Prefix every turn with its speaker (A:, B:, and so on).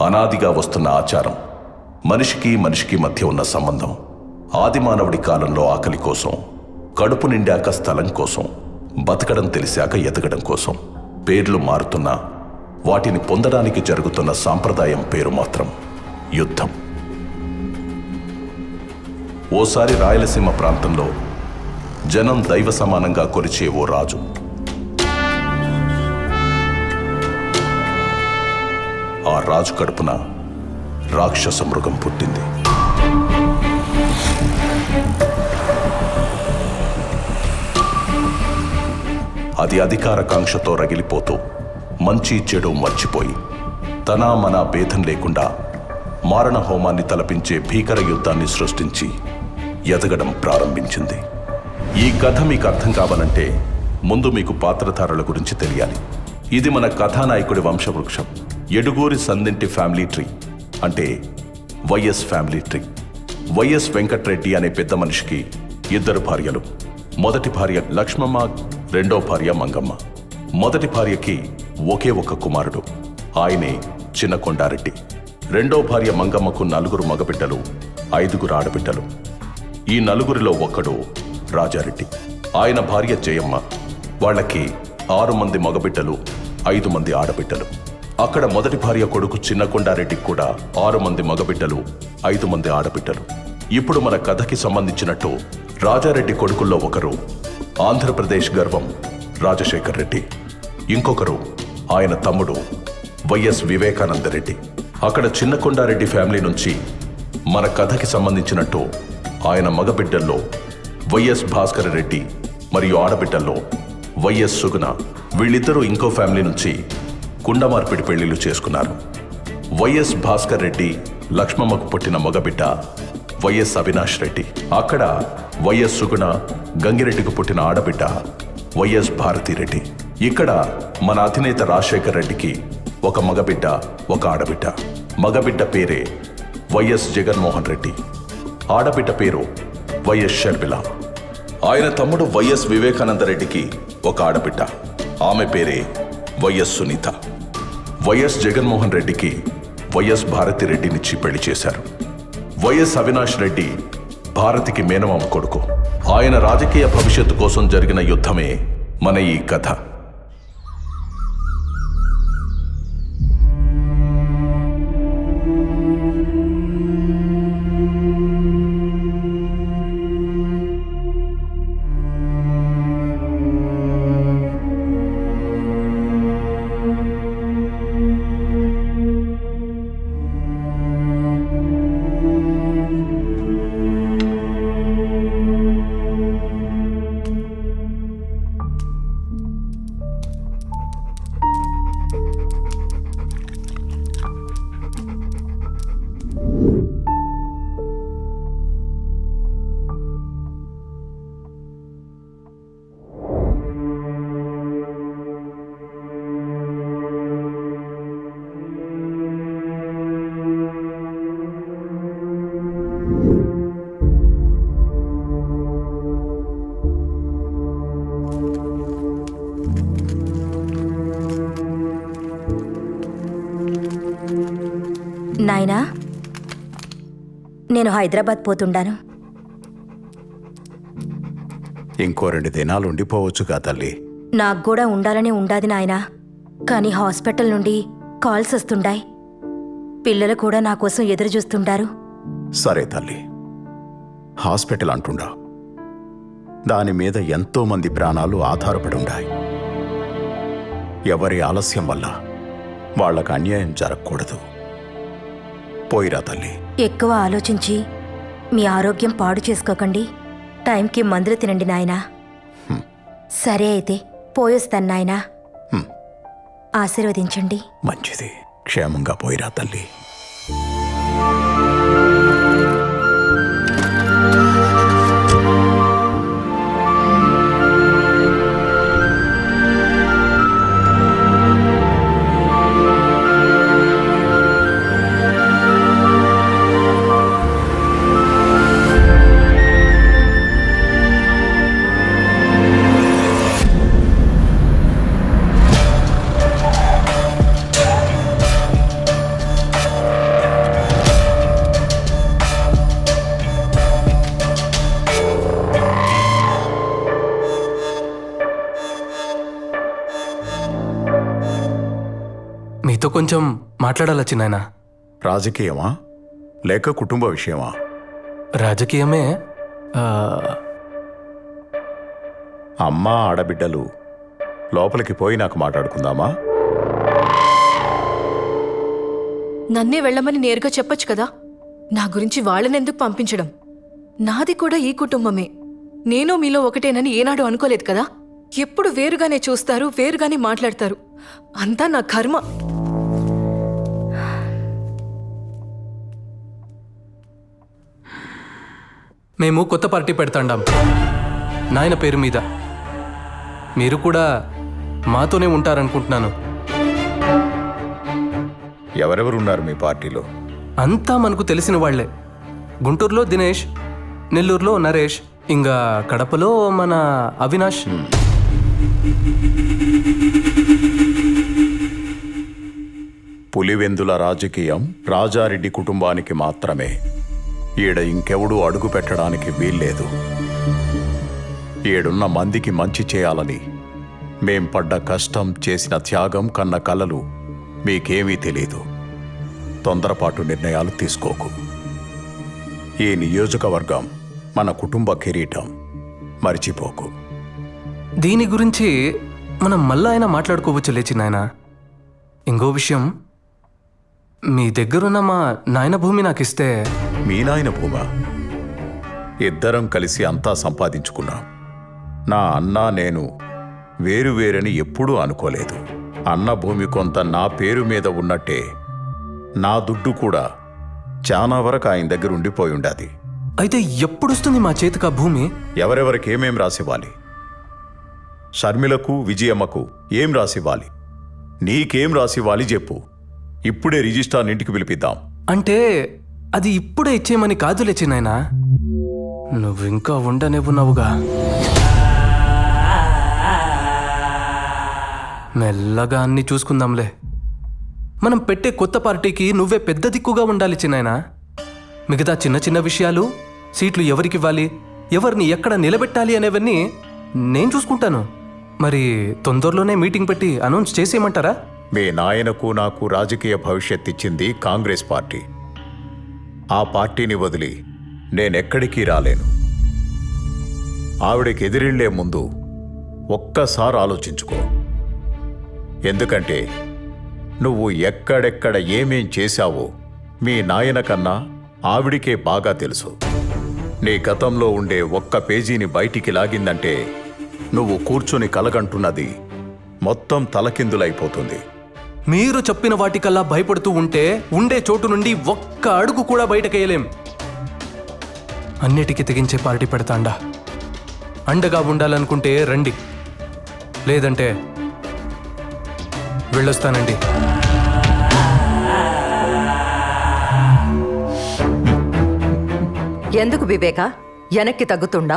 A: అనాదిగా వస్తున్న ఆచారం, మనిషికి మనిషికి మధ్య ఉన్న సంబంధం. ఆదిమానవుడి కాలంలో ఆకలి కోసం, కడుపు నిండాక స్థలం కోసం, బతకడం తెలిసాక ఎదగడం కోసం. పేర్లు మారుతున్నా వాటిని పొందడానికి జరుగుతున్న సాంప్రదాయం పేరు మాత్రం యుద్ధం. ఓసారి రాయలసీమ ప్రాంతంలో జనం దైవ సమానంగా కొలిచే ఓ రాజు. ఆ రాజు కడుపున రాక్షస మృగం పుట్టింది. అది అధికార కాంక్షతో రగిలిపోతూ మంచి చెడు మర్చిపోయి తన మన భేదం లేకుండా మారణ హోమాన్ని తలపించే భీకర యుద్ధాన్ని సృష్టించి ఎదగడం ప్రారంభించింది. ఈ కథ మీకు అర్థం కావాలంటే ముందు మీకు పాత్రధారుల గురించి తెలియాలి. ఇది మన కథానాయకుడి వంశవృక్షం. ఎడుగూరి సందింటి ఫ్యామిలీ ట్రీ, అంటే YS family tree. YS Venkatreddy అనే పెద్ద మనిషికి 2 భార్యలు. మొదటి భార్య లక్ష్మమ్మ, రెండో భార్య మంగమ్మ. మొదటి భార్యకి ఒకే ఒక కుమారుడు, ఆయనే చిన్న కొండారెడ్డి. రెండో భార్య మంగమ్మకు 4 మగబిడ్డలు, 5 ఆడబిడ్డలు. ఈ 4 ఒకడు రాజారెడ్డి, ఆయన భార్య జయమ్మ. వాళ్ళకి 6 మంది మగబిడ్డలు, 5 మంది ఆడబిడ్డలు. అక్కడ మొదటి భార్య కొడుకు చిన్న కొండారెడ్డికి కూడా 6 మంది మగబిడ్డలు, 5 మంది ఆడబిడ్డలు. ఇప్పుడు మన కథకి సంబంధించినట్టు రాజారెడ్డి కొడుకుల్లో ఒకరు ఆంధ్రప్రదేశ్ గర్వం రాజశేఖర్ రెడ్డి, ఇంకొకరు ఆయన తమ్ముడు వైఎస్ వివేకానందరెడ్డి. అక్కడ చిన్న కొండారెడ్డి ఫ్యామిలీ నుంచి మన కథకి సంబంధించినట్టు ఆయన మగబిడ్డల్లో వైఎస్ భాస్కర్ రెడ్డి మరియు ఆడబిడ్డల్లో వైఎస్ సుగుణ. వీళ్ళిద్దరూ ఇంకో ఫ్యామిలీ నుంచి కుండమార్పిడి పెళ్లిళ్లు చేసుకున్నారు. వైఎస్ భాస్కర్ రెడ్డి లక్ష్మమ్మకు పుట్టిన మగబిడ్డ వైఎస్ అవినాష్ రెడ్డి. అక్కడ వైఎస్ సుగుణ గంగిరెడ్డికి పుట్టిన ఆడబిడ్డ వైఎస్ భారతిరెడ్డి. ఇక్కడ మన అధినేత రాజశేఖర్ రెడ్డికి ఒక మగబిడ్డ, ఒక ఆడబిడ్డ. మగబిడ్డ పేరే వైఎస్ జగన్మోహన్ రెడ్డి, ఆడబిడ్డ పేరు వైఎస్ షర్మిల. ఆయన తమ్ముడు వైఎస్ వివేకానందరెడ్డికి ఒక ఆడబిడ్డ, ఆమె పేరే వైఎస్ సునీత. వైఎస్ జగన్మోహన్ రెడ్డికి వైఎస్ భారతిరెడ్డినిచ్చి పెళ్లి చేశారు. వైఎస్ అవినాష్ రెడ్డి భారతికి మేనమామ కొడుకు. ఆయన రాజకీయ భవిష్యత్తు కోసం జరిగిన యుద్ధమే మన ఈ కథ.
B: నాయనా, నేను హైదరాబాద్ పోతుండాను.
C: ఇంకో 2 దినాలు ఉండిపోవచ్చుగా తల్లి.
B: నాకు కూడా ఉండాలని ఉండాది నాయనా, కానీ హాస్పిటల్ నుండి కాల్స్ వస్తుండాయి. పిల్లలు కూడా నా కోసం ఎదురు చూస్తుండారు.
C: సరే తల్లి, హాస్పిటల్ అంటుండా, దాని మీద ఎంతో మంది ప్రాణాలు ఆధారపడి ఉన్నాయి. ఎవరి ఆలస్యం వల్ల వాళ్ళకు అన్యాయం జరగకూడదు. పోయిరా తల్లి.
B: ఎక్కువ ఆలోచించి మీ ఆరోగ్యం పాడు చేసుకోకండి. టైంకి మందులు తినండి నాయనా. సరే అయితే పోయొస్తాను నాయనా. ఆశీర్వదించండి.
C: మంచిది, క్షేమంగా పోయిరా తల్లి.
D: నీతో కొంచెం మాట్లాడాలా చిన్నాయన.
C: రాజకీయమా లేక కుటుంబ విషయమా?
D: రాజకీయమే.
C: అమ్మ ఆడబిడ్డలు లోపలికి పోయి నాకు మాట్లాడుకుందామా?
E: నన్నే వెళ్ళమని నేరుగా చెప్పొచ్చు కదా. నా గురించి వాళ్ళనెందుకు పంపించడం? నాది కూడా ఈ కుటుంబమే. నేను మీలో ఒకటేనని ఏనాడు అనుకోలేదు కదా. ఎప్పుడు వేరుగానే చూస్తారు, వేరుగానే మాట్లాడతారు. అంతా నా కర్మ.
D: మేము కొత్త పార్టీ పెడతాండాం నాయన పేరు మీద. మీరు కూడా మాతోనే ఉంటారనుకుంటున్నాను.
C: ఎవరెవరున్నారు మీ పార్టీలో?
D: అంతా మనకు తెలిసిన వాళ్లే. గుంటూరులో దినేష్, నెల్లూరులో నరేష్, ఇంకా కడపలో మన అవినాష్.
C: పులివెందుల రాజకీయం రాజారెడ్డి కుటుంబానికి మాత్రమే. ఈడ ఇంకెవడూ అడుగు పెట్టడానికి వీల్లేదు. ఏడున్న మందికి మంచి చేయాలని మేం పడ్డ కష్టం, చేసిన త్యాగం, కన్న కలలు మీకేమీ తెలీదు. తొందరపాటు నిర్ణయాలు తీసుకోకు. ఈ నియోజకవర్గం మన కుటుంబ కిరీటం, మర్చిపోకు.
D: దీని గురించి మనం మళ్ళా అయినా మాట్లాడుకోవచ్చు లేచి నాయన. ఇంకో విషయం, మీ దగ్గరున్న మా నాయన భూమి నాకిస్తే.
C: మీ నాయన భూమా? ఇద్దరం కలిసి అంతా సంపాదించుకున్నాం. నా అన్న నేను వేరువేరని ఎప్పుడూ అనుకోలేదు. అన్న భూమి కొంత నా పేరు మీద ఉన్నట్టే నా దుడ్డు కూడా చాలా వరకు ఆయన దగ్గర ఉండిపోయి ఉండాది.
D: అయితే ఎప్పుడొస్తుంది మా చేతికి ఆ భూమి?
C: ఎవరెవరికి ఏమేం రాసివ్వాలి? షర్మిలకు, విజయమ్మకు ఏం రాసివ్వాలి? నీకేం రాసివ్వాలి చెప్పు. ఇప్పుడే రిజిస్ట్రార్ ఇంటికి పిలిపిద్దాం.
D: అంటే అది ఇప్పుడే ఇచ్చేయమని కాదులే చిన్నాయన. నువ్వింకా ఉండనివ్వున్నావుగా. మెల్లగా అన్ని చూసుకుందాంలే. మనం పెట్టే కొత్త పార్టీకి నువ్వే పెద్ద దిక్కుగా ఉండాలి చిన్నాయన. మిగతా చిన్న చిన్న విషయాలు, సీట్లు ఎవరికివ్వాలి, ఎవరిని ఎక్కడ నిలబెట్టాలి అనేవన్నీ నేను చూసుకుంటాను. మరి తొందరలోనే మీటింగ్ పెట్టి అనౌన్స్ చేసేయమంటారా?
C: మీ నాయనకు నాకు రాజకీయ భవిష్యత్ ఇచ్చింది కాంగ్రెస్ పార్టీ. ఆ పార్టీని వదిలి నేనెక్కడికి రాలేను. ఆవిడకి ఎదిరిళ్లే ముందు ఒక్కసారి ఆలోచించుకో. ఎందుకంటే నువ్వు ఎక్కడెక్కడ ఏమేం చేశావో మీ నాయన కన్నా ఆవిడికే బాగా తెలుసు. నీ గతంలో ఉండే ఒక్క పేజీని బయటికి లాగిందంటే నువ్వు కూర్చుని కలగంటున్నది మొత్తం తలకిందులైపోతుంది.
D: మీరు చెప్పిన వాటికల్లా భయపడుతూ ఉంటే ఉండే చోటు నుండి ఒక్క అడుగు కూడా బయటకేయలేం. అన్నిటికీ తెగించే పార్టీ పెడతాండా. అండగా ఉండాలనుకుంటే రండి, లేదంటే వెళ్ళొస్తానండి.
F: ఎందుకు వివేక వెనక్కి తగ్గుతుండా?